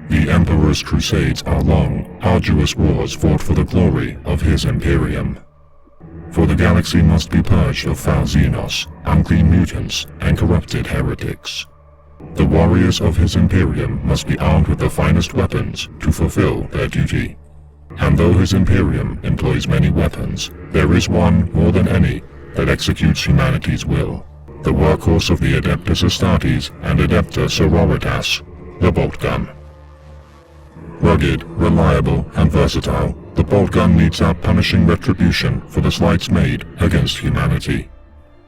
The Emperor's crusades are long, arduous wars fought for the glory of his Imperium. For the galaxy must be purged of foul Xenos, unclean mutants, and corrupted heretics. The warriors of his Imperium must be armed with the finest weapons to fulfill their duty. And though his Imperium employs many weapons, there is one, more than any, that executes humanity's will. The workhorse of the Adeptus Astartes and Adepta Sororitas, the bolt gun. Rugged, reliable, and versatile, the bolt gun metes out punishing retribution for the slights made against humanity.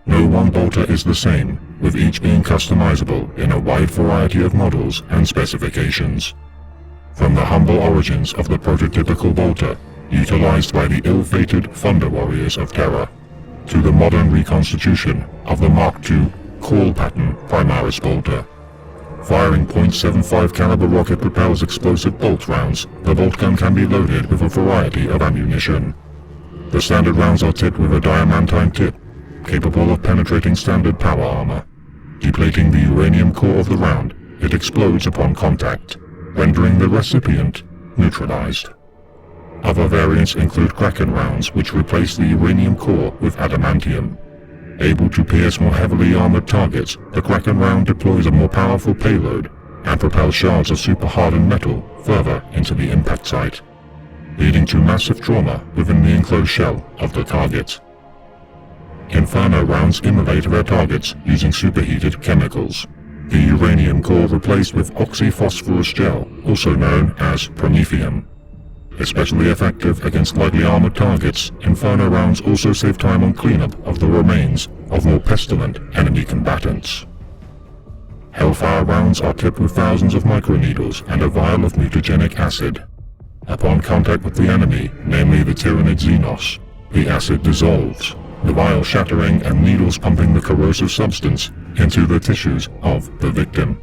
No one bolter is the same, with each being customizable in a wide variety of models and specifications. From the humble origins of the prototypical bolter, utilized by the ill-fated Thunder Warriors of Terra, to the modern reconstitution of the Mark II Call Pattern Primaris bolter. Firing .75 caliber rocket propels explosive bolt rounds, the bolt gun can be loaded with a variety of ammunition. The standard rounds are tipped with a diamantine tip, capable of penetrating standard power armor. Depleting the uranium core of the round, it explodes upon contact, rendering the recipient neutralized. Other variants include Kraken rounds, which replace the uranium core with adamantium. Able to pierce more heavily armored targets, the Kraken round deploys a more powerful payload and propels shards of super-hardened metal further into the impact site, leading to massive trauma within the enclosed shell of the target. Inferno rounds immolate their targets using superheated chemicals. The uranium core replaced with oxyphosphorus gel, also known as promethium. Especially effective against lightly armored targets, Inferno rounds also save time on cleanup of the remains of more pestilent enemy combatants. Hellfire rounds are tipped with thousands of microneedles and a vial of mutagenic acid. Upon contact with the enemy, namely the Tyranid Xenos, the acid dissolves, the vial shattering and needles pumping the corrosive substance into the tissues of the victim,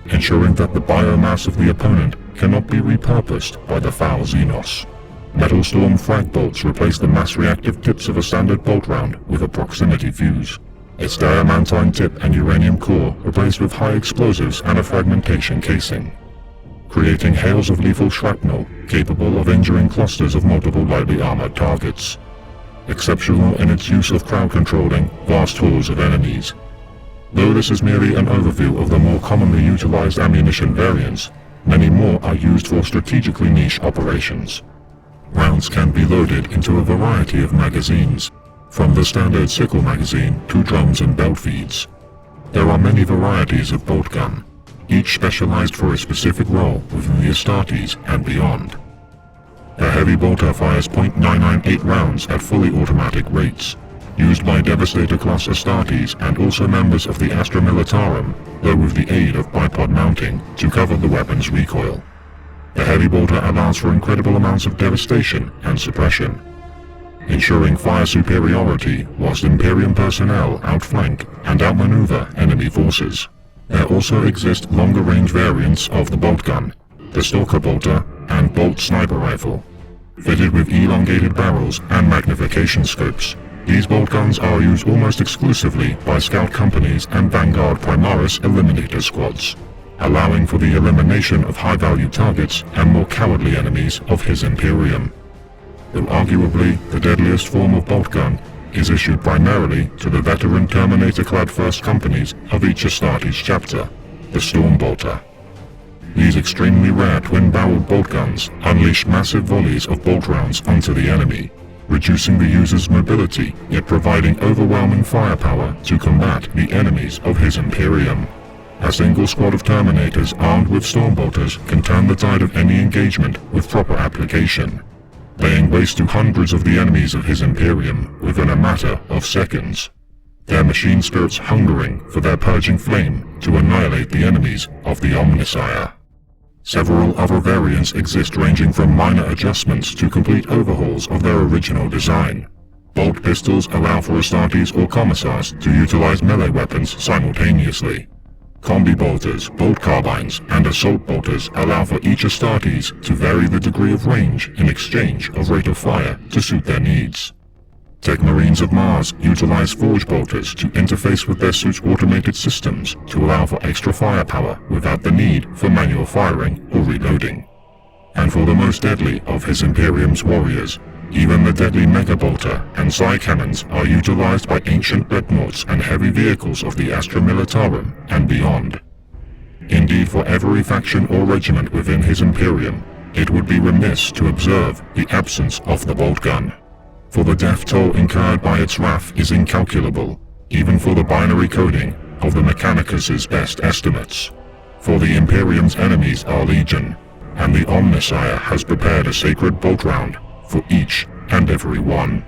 ensuring that the biomass of the opponent cannot be repurposed by the foul Xenos. Metal Storm frag bolts replace the mass-reactive tips of a standard bolt round with a proximity fuse. Its diamantine tip and uranium core replaced with high explosives and a fragmentation casing, creating hails of lethal shrapnel capable of injuring clusters of multiple lightly armored targets. Exceptional in its use of crowd-controlling vast hordes of enemies. Though this is merely an overview of the more commonly utilized ammunition variants, many more are used for strategically niche operations. Rounds can be loaded into a variety of magazines, from the standard sickle magazine to drums and belt feeds. There are many varieties of bolt gun, each specialized for a specific role within the Astartes and beyond. The heavy bolter fires .998 rounds at fully automatic rates, used by Devastator-class Astartes and also members of the Astra Militarum, though with the aid of bipod mounting to cover the weapon's recoil. The heavy bolter allows for incredible amounts of devastation and suppression, ensuring fire superiority whilst Imperium personnel outflank and outmaneuver enemy forces. There also exist longer-range variants of the bolt gun, the Stalker bolter and Bolt sniper rifle, fitted with elongated barrels and magnification scopes. These bolt guns are used almost exclusively by scout companies and Vanguard Primaris Eliminator squads, allowing for the elimination of high-value targets and more cowardly enemies of his Imperium. Though arguably the deadliest form of bolt gun is issued primarily to the veteran Terminator-clad first companies of each Astartes chapter, the Storm Bolter. These extremely rare twin-barreled bolt guns unleash massive volleys of bolt rounds onto the enemy, reducing the user's mobility, yet providing overwhelming firepower to combat the enemies of his Imperium. A single squad of Terminators armed with Stormbolters can turn the tide of any engagement with proper application, laying waste to hundreds of the enemies of his Imperium within a matter of seconds, their machine spirits hungering for their purging flame to annihilate the enemies of the Omnissiah. Several other variants exist ranging from minor adjustments to complete overhauls of their original design. Bolt pistols allow for Astartes or Commissars to utilize melee weapons simultaneously. Combi bolters, bolt carbines, and assault bolters allow for each Astartes to vary the degree of range in exchange of rate of fire to suit their needs. Techmarines of Mars utilize forge bolters to interface with their suit's automated systems to allow for extra firepower without the need for manual firing or reloading. And for the most deadly of his Imperium's warriors, even the deadly Mega Bolter and Psi Cannons are utilized by ancient dreadnoughts and heavy vehicles of the Astra Militarum and beyond. Indeed, for every faction or regiment within his Imperium, it would be remiss to observe the absence of the bolt gun. For the death toll incurred by its wrath is incalculable, even for the binary coding of the Mechanicus' best estimates. For the Imperium's enemies are legion, and the Omnissiah has prepared a sacred bolt round for each and every one.